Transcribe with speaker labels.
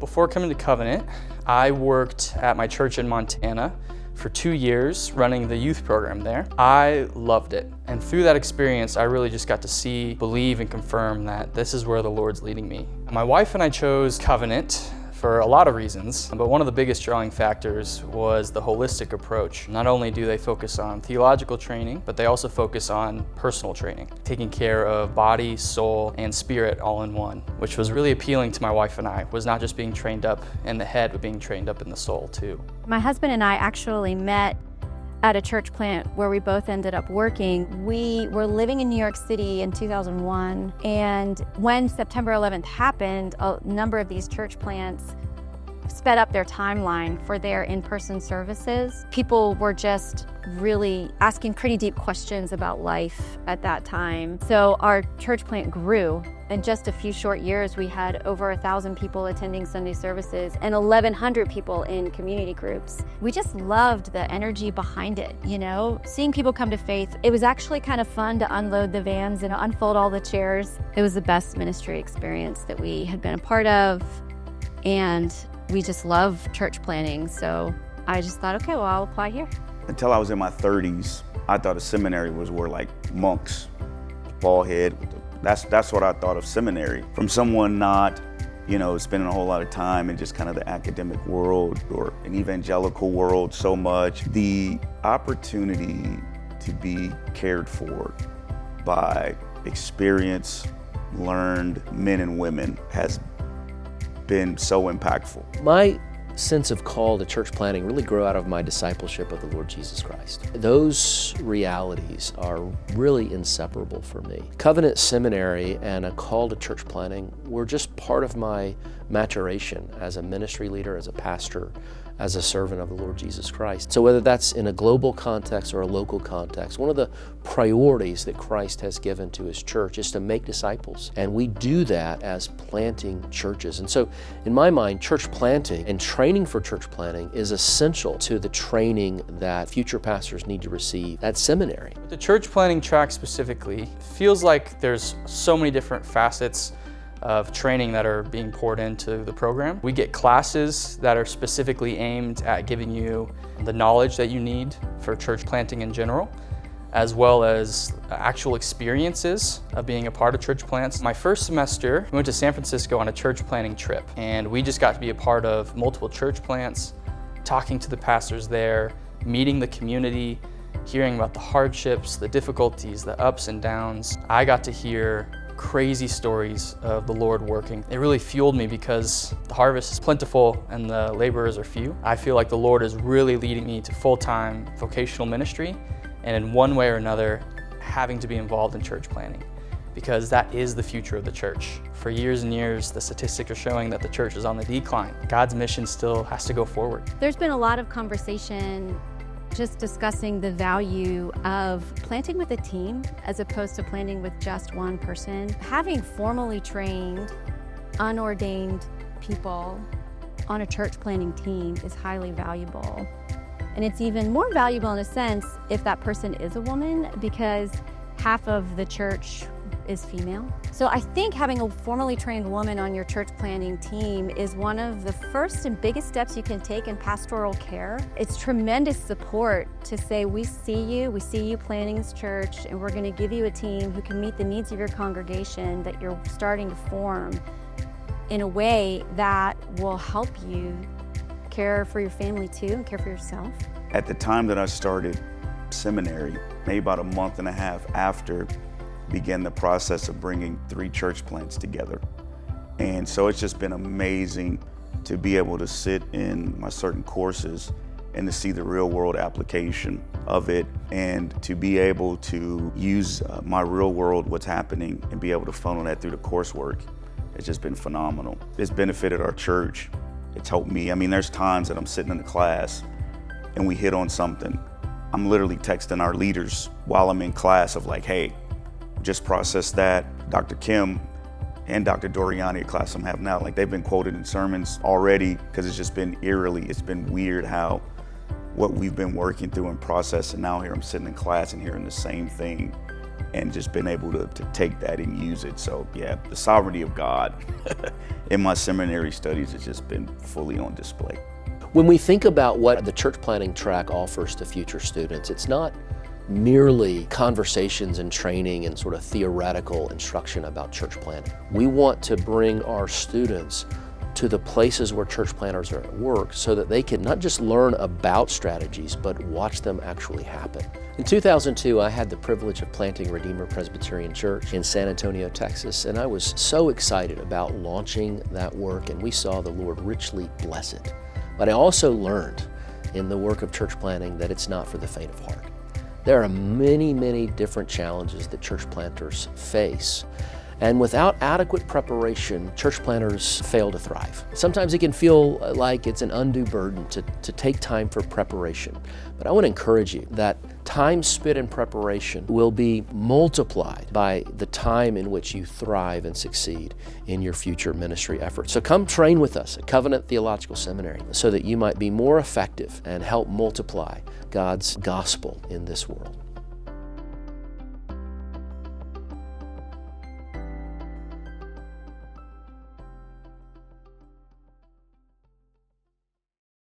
Speaker 1: Before coming to Covenant, I worked at my church in Montana for 2 years running the youth program there. I loved it. And through that experience, I really just got to see, believe, and confirm that this is where the Lord's leading me. My wife and I chose Covenant for a lot of reasons, but one of the biggest drawing factors was the holistic approach. Not only do they focus on theological training, but they also focus on personal training, taking care of body, soul, and spirit all in one, which was really appealing to my wife and I. Was not just being trained up in the head, but being trained up in the soul too.
Speaker 2: My husband and I actually met at a church plant where we both ended up working. We were living in New York City in 2001, and when September 11th happened, a number of these church plants sped up their timeline for their in-person services. People were just really asking pretty deep questions about life at that time. So our church plant grew. In just a few short years, we had over 1,000 people attending Sunday services and 1,100 people in community groups. We just loved the energy behind it, you know? Seeing people come to faith, it was actually kind of fun to unload the vans and unfold all the chairs. It was the best ministry experience that we had been a part of, and we just love church planning. So I just thought, okay, well, I'll apply here.
Speaker 3: Until I was in my 30s, I thought a seminary was where like monks, bald head. That's what I thought of seminary. From someone not, spending a whole lot of time in just kind of the academic world or an evangelical world so much, the opportunity to be cared for by experienced, learned men and women has been so impactful.
Speaker 4: My sense of call to church planting really grew out of my discipleship of the Lord Jesus Christ. Those realities are really inseparable for me. Covenant Seminary and a call to church planting were just part of my maturation as a ministry leader, as a pastor, as a servant of the Lord Jesus Christ. So whether that's in a global context or a local context, one of the priorities that Christ has given to His church is to make disciples. And we do that as planting churches. And so in my mind, church planting and training for church planting is essential to the training that future pastors need to receive at seminary.
Speaker 1: The church planting track specifically feels like there's so many different facets of training that are being poured into the program. We get classes that are specifically aimed at giving you the knowledge that you need for church planting in general, as well as actual experiences of being a part of church plants. My first semester, we went to San Francisco on a church planting trip, and we just got to be a part of multiple church plants, talking to the pastors there, meeting the community, hearing about the hardships, the difficulties, the ups and downs. I got to hear crazy stories of the Lord working. It really fueled me because the harvest is plentiful and the laborers are few. I feel like the Lord is really leading me to full-time vocational ministry, and in one way or another, having to be involved in church planting, because that is the future of the church. For years and years, the statistics are showing that the church is on the decline. God's mission still has to go forward.
Speaker 2: There's been a lot of conversation just discussing the value of planting with a team as opposed to planting with just one person. Having formally trained, unordained people on a church planting team is highly valuable. And it's even more valuable in a sense if that person is a woman, because half of the church is female. So I think having a formally trained woman on your church planting team is one of the first and biggest steps you can take in pastoral care. It's tremendous support to say, we see you planting this church, and we're going to give you a team who can meet the needs of your congregation that you're starting to form in a way that will help you care for your family too and care for yourself.
Speaker 3: At the time that I started seminary, maybe about a month and a half after, began the process of bringing 3 church plants together. And so it's just been amazing to be able to sit in my certain courses and to see the real world application of it, and to be able to use my real world, what's happening, and be able to funnel that through the coursework. It's just been phenomenal. It's benefited our church. It's helped me. I mean, there's times that I'm sitting in the class and we hit on something. I'm literally texting our leaders while I'm in class of like, hey, just process that. Dr. Kim and Dr. Doriani, a class I'm having now, like they've been quoted in sermons already, because it's just been it's been weird how what we've been working through and processing, now here I'm sitting in class and hearing the same thing. and just been able to take that and use it. So yeah, the sovereignty of God in my seminary studies has just been fully on display.
Speaker 4: When we think about what the church planting track offers to future students, it's not merely conversations and training and sort of theoretical instruction about church planting. We want to bring our students to the places where church planters are at work so that they can not just learn about strategies, but watch them actually happen. In 2002, I had the privilege of planting Redeemer Presbyterian Church in San Antonio, Texas, and I was so excited about launching that work, and we saw the Lord richly bless it. But I also learned in the work of church planting that it's not for the faint of heart. There are many, many different challenges that church planters face. And without adequate preparation, church planters fail to thrive. Sometimes it can feel like it's an undue burden to take time for preparation. But I want to encourage you that time spent in preparation will be multiplied by the time in which you thrive and succeed in your future ministry efforts. So come train with us at Covenant Theological Seminary so that you might be more effective and help multiply God's gospel in this world.